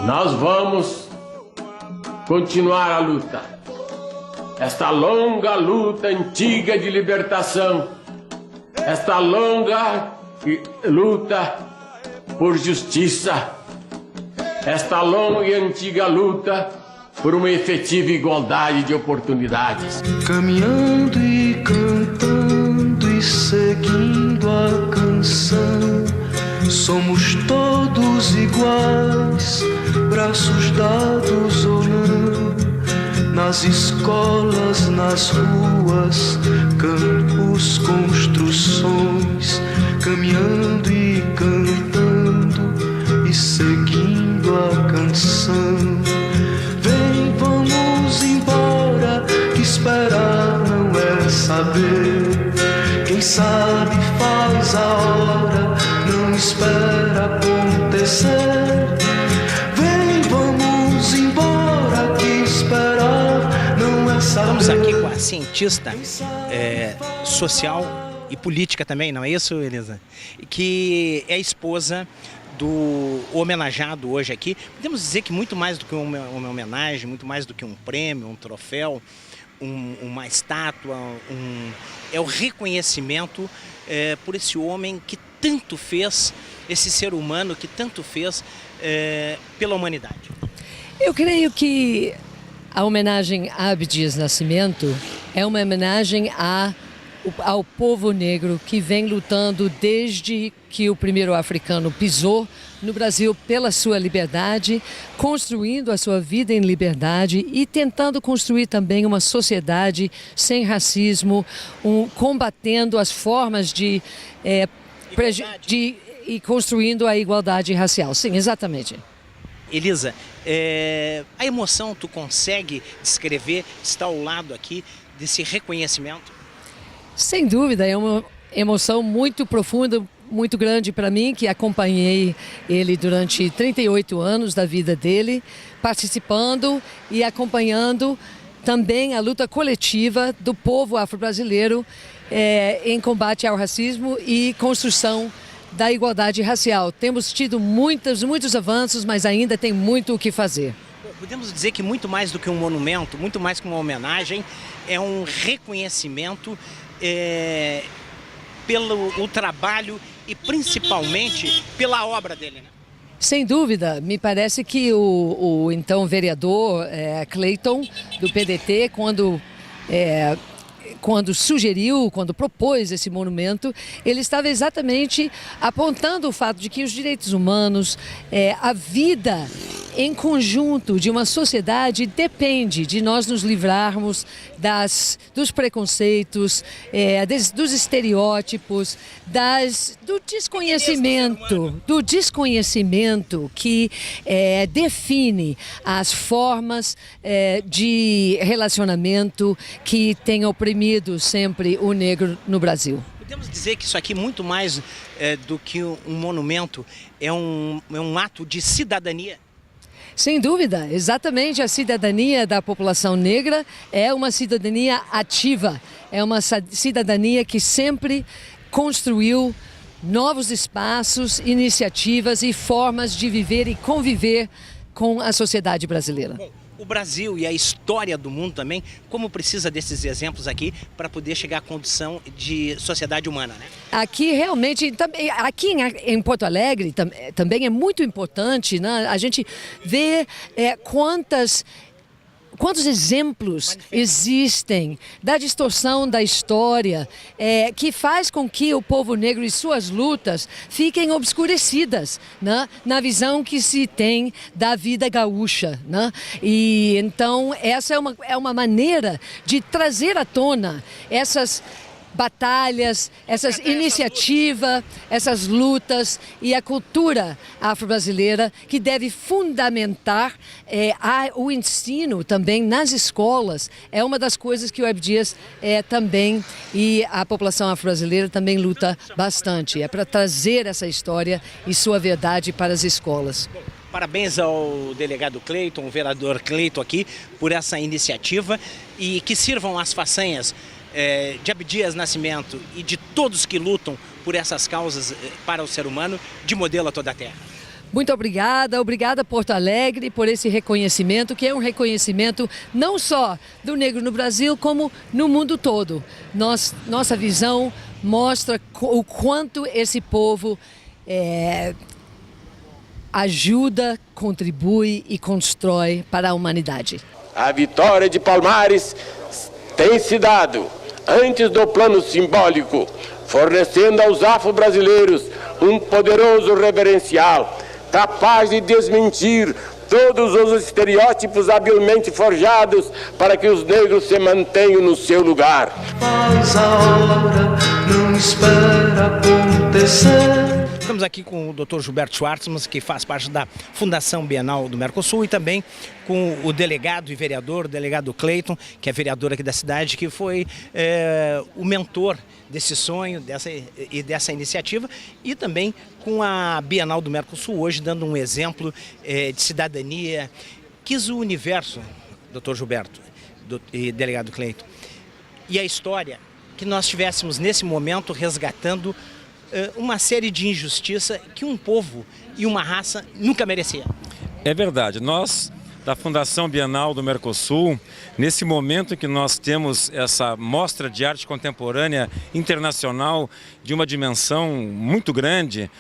nós vamos continuar a luta. Esta longa luta antiga de libertação, esta longa luta por justiça, esta longa e antiga luta por uma efetiva igualdade de oportunidades. Caminhando e cantando e seguindo a canção, somos todos iguais, braços dados ou não, nas escolas, nas ruas, campos, construções, caminhando e cantando e seguindo a canção. Vem, vamos embora, que esperar não é saber. Quem sabe faz a hora, não espera acontecer. Vem, vamos embora, que esperar não é saber. Estamos aqui com a cientista social e política também, não é isso, Elisa? Que é esposa do homenageado hoje aqui. Podemos dizer que muito mais do que uma homenagem, muito mais do que um prêmio, um troféu, uma estátua, é o reconhecimento por esse homem que tanto fez, esse ser humano que tanto fez pela humanidade. Eu creio que a homenagem a Abdias Nascimento é uma homenagem ao povo negro que vem lutando desde que o primeiro africano pisou no Brasil pela sua liberdade, construindo a sua vida em liberdade e tentando construir também uma sociedade sem racismo, combatendo as formas e construindo a igualdade racial. Sim, exatamente. Elisa, a emoção tu consegue descrever, está ao lado aqui desse reconhecimento? Sem dúvida, é uma emoção muito profunda, muito grande para mim, que acompanhei ele durante 38 anos da vida dele, participando e acompanhando também a luta coletiva do povo afro-brasileiro em combate ao racismo e construção da igualdade racial. Temos tido muitos avanços, mas ainda tem muito o que fazer. Podemos dizer que muito mais do que um monumento, muito mais que uma homenagem, é um reconhecimento pelo trabalho e principalmente pela obra dele, né? Sem dúvida, me parece que o então vereador Clayton, do PDT, quando sugeriu, quando propôs esse monumento, ele estava exatamente apontando o fato de que os direitos humanos, a vida em conjunto de uma sociedade depende de nós nos livrarmos dos preconceitos, dos estereótipos, do desconhecimento que define as formas de relacionamento que tem oprimido sempre o negro no Brasil. Podemos dizer que isso aqui, muito mais do que um monumento, é um ato de cidadania? Sem dúvida, exatamente. A cidadania da população negra é uma cidadania ativa, é uma cidadania que sempre construiu novos espaços, iniciativas e formas de viver e conviver com a sociedade brasileira. Bom, o Brasil e a história do mundo também, como precisa desses exemplos aqui para poder chegar à condição de sociedade humana, né? Aqui realmente, aqui em Porto Alegre também é muito importante, né? A gente vê quantos exemplos existem da distorção da história que faz com que o povo negro e suas lutas fiquem obscurecidas, né, na visão que se tem da vida gaúcha, né? E então essa é uma maneira de trazer à tona essas batalhas, essas iniciativas, essas lutas e a cultura afro-brasileira que deve fundamentar o ensino também nas escolas. É uma das coisas que o Abdias também e a população afro-brasileira também luta bastante. É para trazer essa história e sua verdade para as escolas. Parabéns ao delegado Clayton, o vereador Clayton aqui, por essa iniciativa e que sirvam as façanhas de Abdias Nascimento e de todos que lutam por essas causas para o ser humano de modelo a toda a terra. Muito obrigada, obrigada Porto Alegre por esse reconhecimento, que é um reconhecimento não só do negro no Brasil, como no mundo todo. Nossa visão mostra o quanto esse povo ajuda, contribui e constrói para a humanidade. A vitória de Palmares tem se dado antes do plano simbólico, fornecendo aos afro-brasileiros um poderoso reverencial, capaz de desmentir todos os estereótipos habilmente forjados para que os negros se mantenham no seu lugar. Faz a hora, não espera acontecer. Estamos aqui com o Dr. Gilberto Schwartzman, que faz parte da Fundação Bienal do Mercosul, e também com o delegado e vereador, o delegado Cleiton, que é vereador aqui da cidade, que foi o mentor desse sonho dessa iniciativa, e também com a Bienal do Mercosul, hoje dando um exemplo de cidadania. Quis o universo, Dr. Gilberto e delegado Cleiton, e a história que nós estivéssemos nesse momento resgatando uma série de injustiças que um povo e uma raça nunca merecia. É verdade. Nós, da Fundação Bienal do Mercosul, nesse momento que nós temos essa mostra de arte contemporânea internacional de uma dimensão muito grande,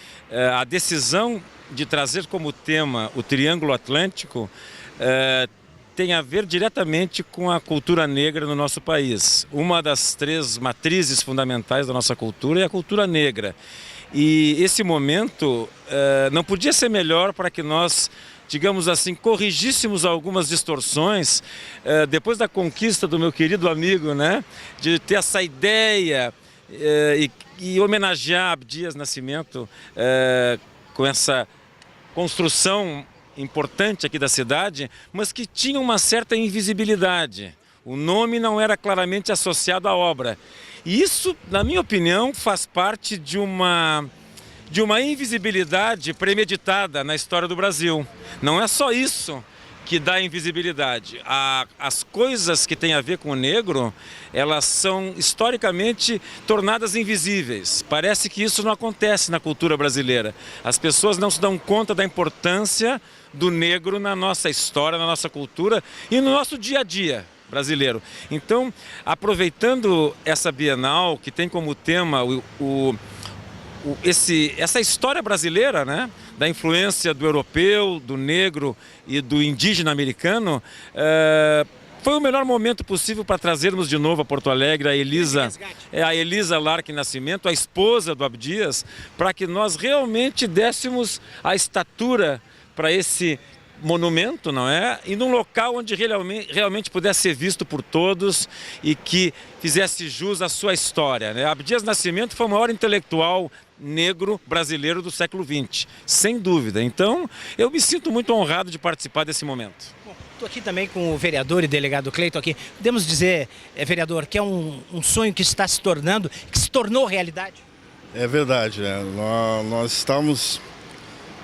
a decisão de trazer como tema o Triângulo Atlântico tem a ver diretamente com a cultura negra no nosso país. Uma das 3 matrizes fundamentais da nossa cultura é a cultura negra. E esse momento não podia ser melhor para que nós, digamos assim, corrigíssemos algumas distorções depois da conquista do meu querido amigo, né, de ter essa ideia e homenagear Abdias Nascimento com essa construção importante aqui da cidade, mas que tinha uma certa invisibilidade. O nome não era claramente associado à obra. E isso, na minha opinião, faz parte de uma invisibilidade premeditada na história do Brasil. Não é só isso que dá invisibilidade. As coisas que têm a ver com o negro, elas são historicamente tornadas invisíveis. Parece que isso não acontece na cultura brasileira. As pessoas não se dão conta da importância do negro na nossa história, na nossa cultura e no nosso dia a dia brasileiro. Então, aproveitando essa Bienal, que tem como tema essa história brasileira, né, da influência do europeu, do negro e do indígena americano, foi o melhor momento possível para trazermos de novo a Porto Alegre a Elisa Larque Nascimento, a esposa do Abdias, para que nós realmente dessemos a estatura para esse monumento, não é? E num local onde realmente pudesse ser visto por todos e que fizesse jus à sua história, né? Abdias Nascimento foi o maior intelectual negro brasileiro do século XX, sem dúvida. Então, eu me sinto muito honrado de participar desse momento. Estou aqui também com o vereador e delegado Cleiton aqui. Podemos dizer, vereador, que é um sonho que está se tornando, que se tornou realidade? É verdade, né?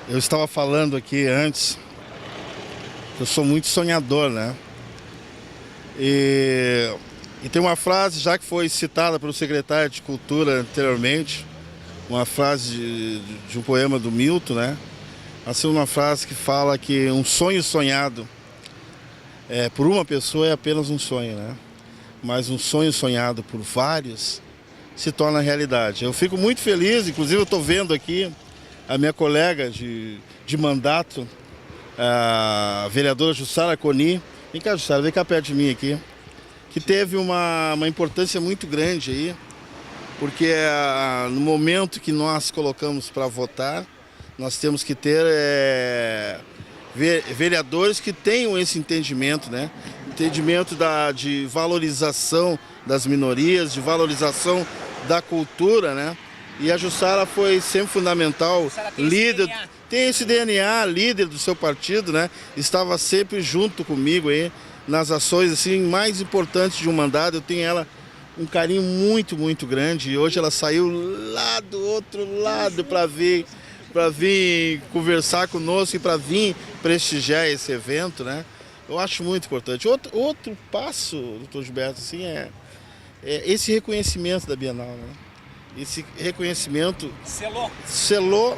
Eu estava falando aqui antes, eu sou muito sonhador, né? E tem uma frase, já que foi citada pelo secretário de Cultura anteriormente, uma frase de um poema do Milton, né? Assim, uma frase que fala que um sonho sonhado por uma pessoa é apenas um sonho, né? Mas um sonho sonhado por vários se torna realidade. Eu fico muito feliz, inclusive eu estou vendo aqui a minha colega de mandato, a vereadora Jussara Coni. Vem cá, Jussara, vem cá perto de mim aqui. Que teve uma importância muito grande aí, porque no momento que nós colocamos para votar, nós temos que ter vereadores que tenham esse entendimento, né? Entendimento de valorização das minorias, de valorização da cultura, né? E a Jussara foi sempre fundamental, líder, tem esse DNA, líder do seu partido, né? Estava sempre junto comigo aí nas ações assim mais importantes de um mandato. Eu tenho ela um carinho muito, muito grande. E hoje ela saiu lá do outro lado para vir conversar conosco e para vir prestigiar esse evento, né? Eu acho muito importante. Outro passo, doutor Gilberto, assim, é esse reconhecimento da Bienal, né? Esse reconhecimento selou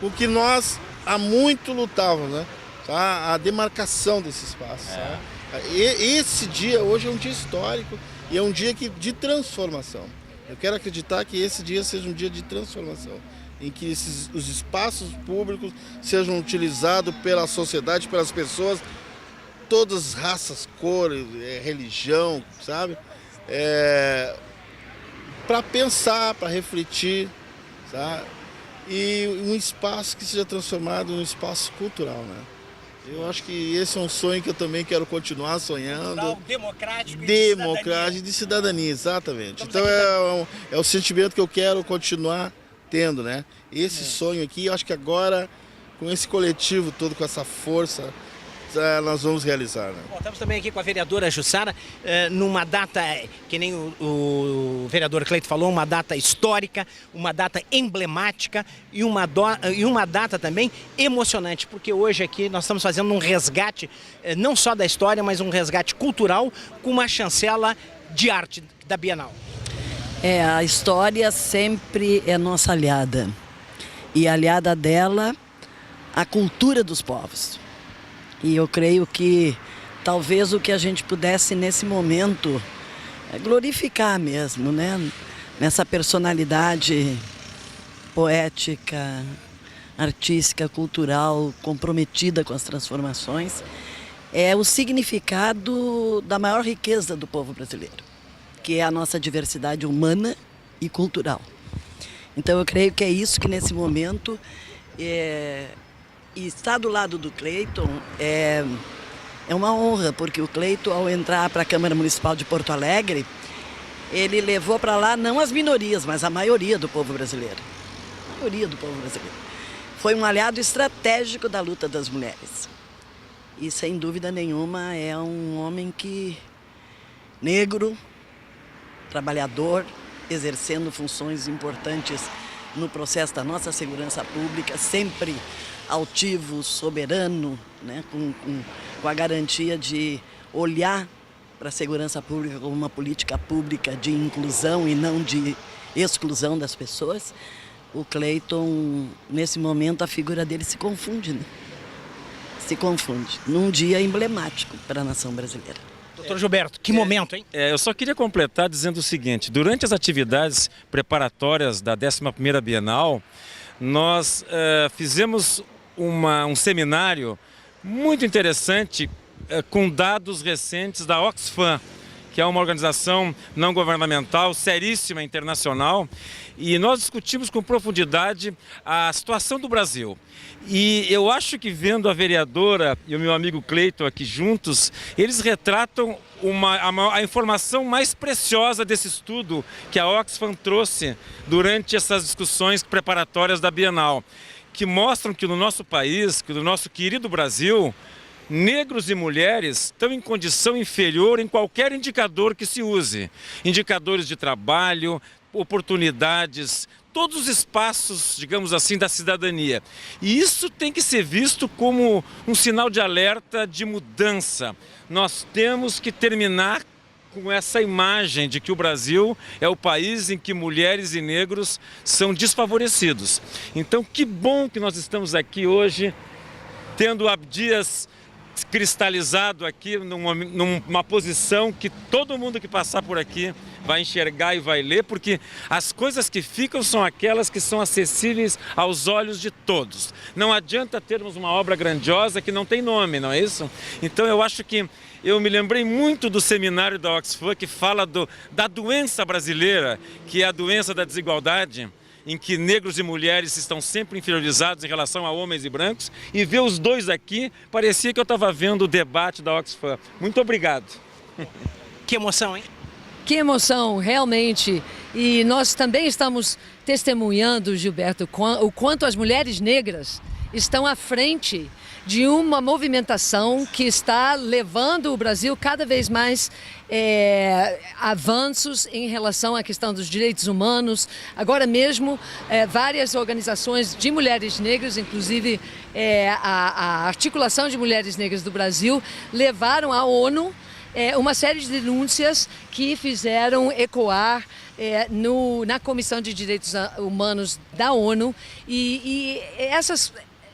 o que nós há muito lutavam, né? Tá? A demarcação desse espaço. Esse dia hoje é um dia histórico e é um dia de transformação. Eu quero acreditar que esse dia seja um dia de transformação, em que os espaços públicos sejam utilizados pela sociedade, pelas pessoas, todas as raças, cores, religião, sabe? Para pensar, para refletir, sabe? E um espaço que seja transformado em um espaço cultural, né? Eu acho que esse é um sonho que eu também quero continuar sonhando. Democrático e de cidadania, exatamente. Então é o sentimento que eu quero continuar tendo, né? Esse sonho aqui, eu acho que agora, com esse coletivo todo, com essa força, nós vamos realizar, né? Bom, estamos também aqui com a vereadora Jussara, numa data, que nem o vereador Cleito falou, uma data histórica, uma data emblemática e uma data também emocionante, porque hoje aqui nós estamos fazendo um resgate, não só da história, mas um resgate cultural com uma chancela de arte da Bienal. A história sempre é nossa aliada, e aliada dela, a cultura dos povos. E eu creio que talvez o que a gente pudesse nesse momento glorificar mesmo, né? Nessa personalidade poética, artística, cultural, comprometida com as transformações, é o significado da maior riqueza do povo brasileiro, que é a nossa diversidade humana e cultural. Então eu creio que é isso que nesse momento e estar do lado do Cleiton é uma honra, porque o Cleiton, ao entrar para a Câmara Municipal de Porto Alegre, ele levou para lá não as minorias, mas a maioria do povo brasileiro. A maioria do povo brasileiro. Foi um aliado estratégico da luta das mulheres. E, sem dúvida nenhuma, é um homem negro, trabalhador, exercendo funções importantes no processo da nossa segurança pública, sempre altivo, soberano, né, com a garantia de olhar para a segurança pública como uma política pública de inclusão e não de exclusão das pessoas. O Cleiton, nesse momento, a figura dele se confunde, né? Se confunde, num dia emblemático para a nação brasileira. Doutor Gilberto, que momento, hein? Eu só queria completar dizendo o seguinte: durante as atividades preparatórias da 11ª Bienal, nós fizemos um seminário muito interessante com dados recentes da Oxfam, que é uma organização não governamental seríssima, internacional, e nós discutimos com profundidade a situação do Brasil. E eu acho que, vendo a vereadora e o meu amigo Cleiton aqui juntos, eles retratam a informação mais preciosa desse estudo que a Oxfam trouxe durante essas discussões preparatórias da Bienal, que mostram que no nosso país, que no nosso querido Brasil, negros e mulheres estão em condição inferior em qualquer indicador que se use. Indicadores de trabalho, oportunidades, todos os espaços, digamos assim, da cidadania. E isso tem que ser visto como um sinal de alerta de mudança. Nós temos que terminar com essa imagem de que o Brasil é o país em que mulheres e negros são desfavorecidos. Então, que bom que nós estamos aqui hoje, tendo Abdias cristalizado aqui numa posição que todo mundo que passar por aqui vai enxergar e vai ler, porque as coisas que ficam são aquelas que são acessíveis aos olhos de todos. Não adianta termos uma obra grandiosa que não tem nome, não é isso? Então eu acho que eu me lembrei muito do seminário da Oxfam, que fala da doença brasileira, que é a doença da desigualdade, em que negros e mulheres estão sempre inferiorizados em relação a homens e brancos, e ver os dois aqui, parecia que eu estava vendo o debate da Oxfam. Muito obrigado. Que emoção, hein? Que emoção, realmente. E nós também estamos testemunhando, Gilberto, o quanto as mulheres negras estão à frente de uma movimentação que está levando o Brasil cada vez mais avanços em relação à questão dos direitos humanos. Agora mesmo, várias organizações de mulheres negras, inclusive a Articulação de Mulheres Negras do Brasil, levaram à ONU uma série de denúncias que fizeram ecoar na Comissão de Direitos Humanos da ONU, e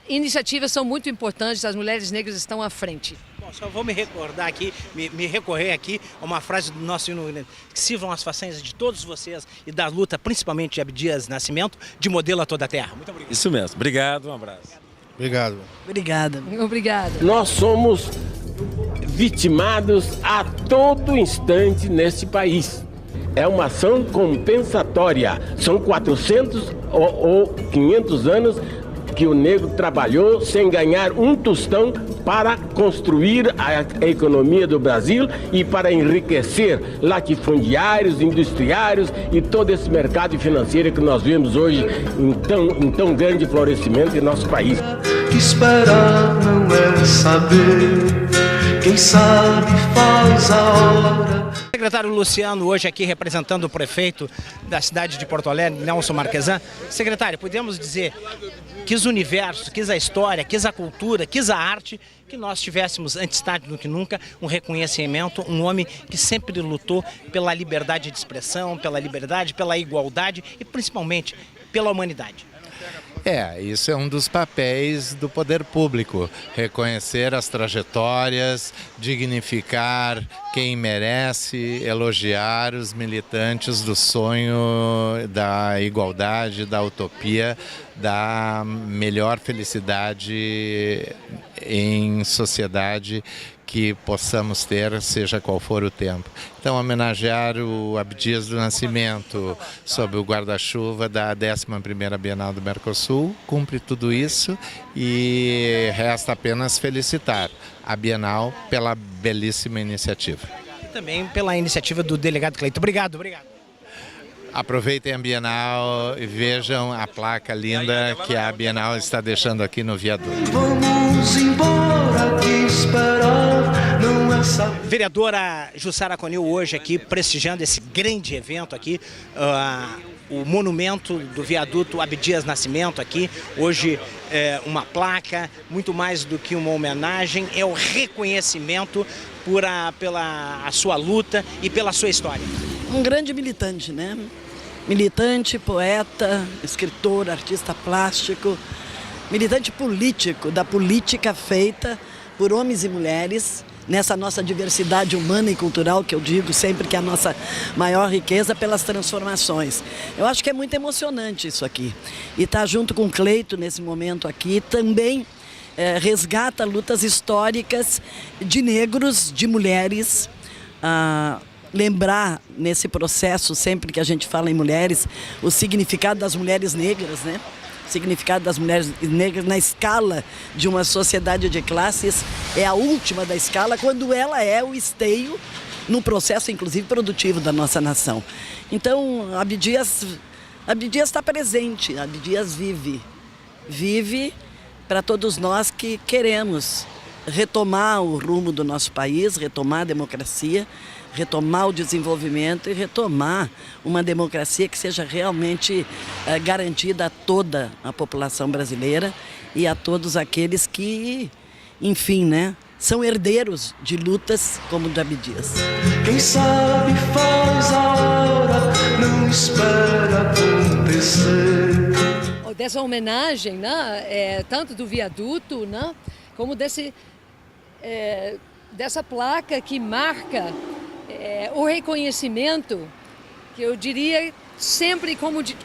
iniciativas são muito importantes, as mulheres negras estão à frente. Bom, só vou me recordar aqui, me recorrer aqui a uma frase do nosso hino, que sirvam as façanhas de todos vocês e da luta, principalmente de Abdias Nascimento, de modelo a toda a terra. Muito obrigado. Isso mesmo. Obrigado, um abraço. Obrigado. Obrigada. Obrigada. Nós somos vitimados a todo instante neste país. É uma ação compensatória. São 400 ou 500 anos que o negro trabalhou sem ganhar um tostão para construir a economia do Brasil e para enriquecer latifundiários, industriários e todo esse mercado financeiro que nós vemos hoje em tão grande florescimento em nosso país. Esperar não é saber, quem sabe faz a hora. Secretário Luciano, hoje aqui representando o prefeito da cidade de Porto Alegre, Nelson Marquesan. Secretário, podemos dizer, quis o universo, quis a história, quis a cultura, quis a arte, que nós tivéssemos, antes tarde do que nunca, um reconhecimento, um homem que sempre lutou pela liberdade de expressão, pela liberdade, pela igualdade e principalmente pela humanidade. Isso é um dos papéis do poder público, reconhecer as trajetórias, dignificar quem merece, elogiar os militantes do sonho da igualdade, da utopia, da melhor felicidade em sociedade que possamos ter, seja qual for o tempo. Então, homenagear o Abdias do Nascimento sob o guarda-chuva da 11ª Bienal do Mercosul, cumpre tudo isso e resta apenas felicitar a Bienal pela belíssima iniciativa. E também pela iniciativa do delegado Cleito. Obrigado. Aproveitem a Bienal e vejam a placa linda que a Bienal está deixando aqui no viaduto. Vamos embora, que esperar não é saber. Vereadora Jussara Conil hoje aqui prestigiando esse grande evento aqui, o monumento do viaduto Abdias Nascimento aqui, hoje uma placa, muito mais do que uma homenagem, é o reconhecimento pela sua luta e pela sua história. Um grande militante, né? Militante, poeta, escritor, artista plástico, militante político, da política feita por homens e mulheres, nessa nossa diversidade humana e cultural, que eu digo sempre que é a nossa maior riqueza, pelas transformações. Eu acho que é muito emocionante isso aqui. E estar junto com o Cleito nesse momento aqui também resgata lutas históricas de negros, de mulheres, lembrar nesse processo, sempre que a gente fala em mulheres, o significado das mulheres negras, né? O significado das mulheres negras na escala de uma sociedade de classes é a última da escala, quando ela é o esteio no processo, inclusive, produtivo da nossa nação. Então, Abdias está presente, Abdias vive para todos nós que queremos retomar o rumo do nosso país, retomar a democracia, retomar o desenvolvimento e retomar uma democracia que seja realmente garantida a toda a população brasileira e a todos aqueles que, enfim, né, são herdeiros de lutas como o do Abdias. Quem sabe faz a hora, não espera acontecer. Dessa homenagem, né, tanto do viaduto, né, como dessa placa que marca o reconhecimento, que eu diria sempre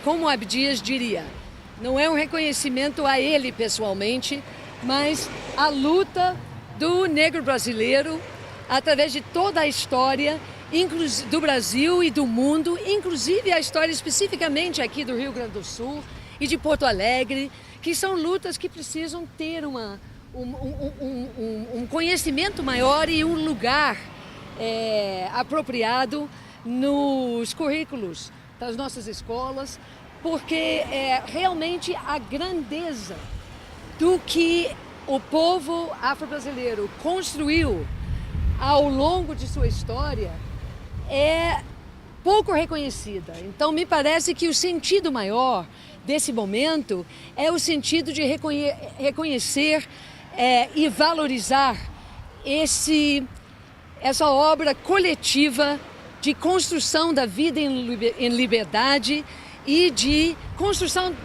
como Abdias diria, não é um reconhecimento a ele pessoalmente, mas a luta do negro brasileiro através de toda a história do Brasil e do mundo, inclusive a história especificamente aqui do Rio Grande do Sul e de Porto Alegre, que são lutas que precisam ter um conhecimento maior e um lugar apropriado nos currículos das nossas escolas, porque realmente a grandeza do que o povo afro-brasileiro construiu ao longo de sua história é pouco reconhecida. Então, me parece que o sentido maior desse momento é o sentido de reconhecer e valorizar essa obra coletiva de construção da vida em liberdade e de construção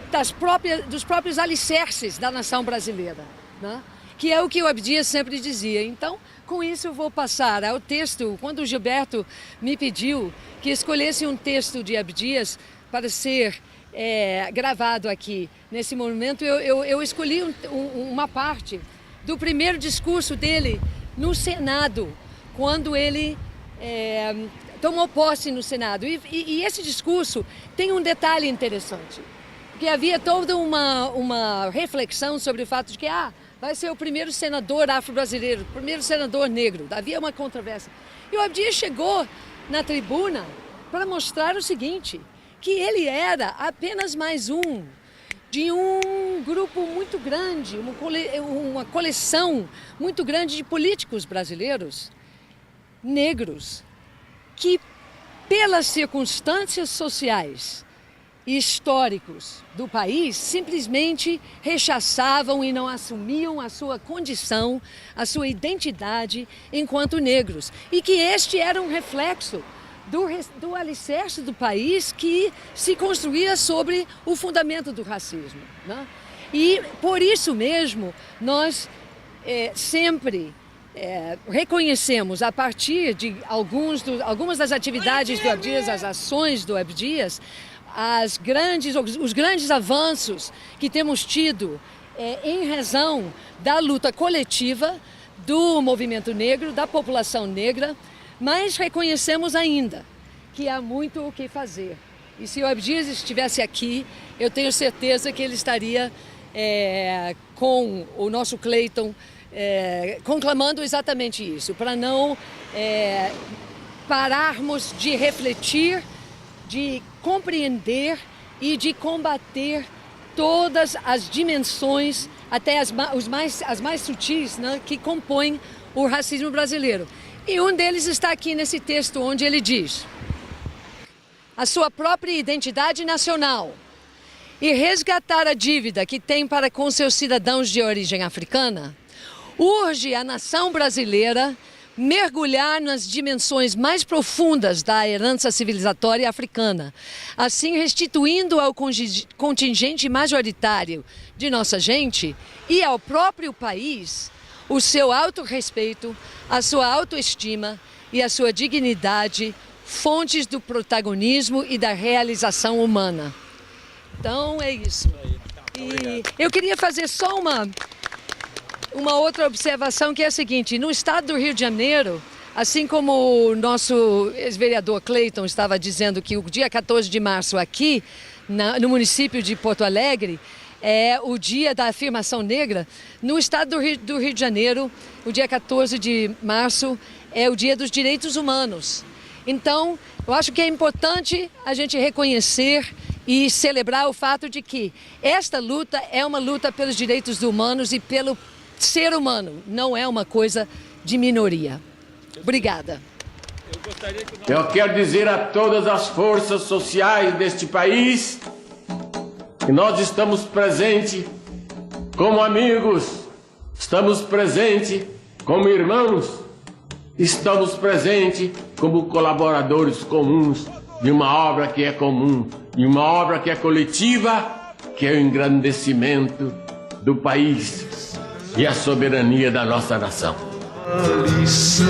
dos próprios alicerces da nação brasileira, né? Que é o que o Abdias sempre dizia. Então, com isso eu vou passar ao texto. Quando o Gilberto me pediu que escolhesse um texto de Abdias para ser gravado aqui nesse momento, eu escolhi uma parte do primeiro discurso dele no Senado, quando ele tomou posse no Senado. E esse discurso tem um detalhe interessante, porque havia toda uma reflexão sobre o fato de que vai ser o primeiro senador afro-brasileiro, o primeiro senador negro. Havia uma controvérsia. E o Abdias chegou na tribuna para mostrar o seguinte, que ele era apenas mais um de um grupo muito grande, uma coleção muito grande de políticos brasileiros, negros, que pelas circunstâncias sociais e históricos do país, simplesmente rechaçavam e não assumiam a sua condição, a sua identidade enquanto negros. E que este era um reflexo do alicerce do país que se construía sobre o fundamento do racismo, né? E por isso mesmo nós sempre reconhecemos, a partir de algumas das atividades do Abdias, as ações do Abdias, os grandes avanços que temos tido em razão da luta coletiva do movimento negro, da população negra, mas reconhecemos ainda que há muito o que fazer. E se o Abdias estivesse aqui, eu tenho certeza que ele estaria com o nosso Cleiton conclamando exatamente isso, para não pararmos de refletir, de compreender e de combater todas as dimensões, até as mais sutis, né, que compõem o racismo brasileiro. E um deles está aqui nesse texto, onde ele diz: a sua própria identidade nacional e resgatar a dívida que tem para com seus cidadãos de origem africana, urge a nação brasileira mergulhar nas dimensões mais profundas da herança civilizatória africana, assim restituindo ao contingente majoritário de nossa gente e ao próprio país o seu autorrespeito, a sua autoestima e a sua dignidade, fontes do protagonismo e da realização humana. Então é isso. E eu queria fazer só uma outra observação, que é a seguinte: no estado do Rio de Janeiro, assim como o nosso ex-vereador Cleiton estava dizendo que o dia 14 de março aqui, no município de Porto Alegre, é o dia da afirmação negra, no estado do Rio de Janeiro, o dia 14 de março é o dia dos direitos humanos. Então, eu acho que é importante a gente reconhecer e celebrar o fato de que esta luta é uma luta pelos direitos humanos e pelo ser humano, não é uma coisa de minoria. Obrigada. Eu quero dizer a todas as forças sociais deste país que nós estamos presentes como amigos, estamos presentes como irmãos, estamos presentes como colaboradores comuns de uma obra que é comum, de uma obra que é coletiva, que é o engrandecimento do país e a soberania da nossa nação. A lição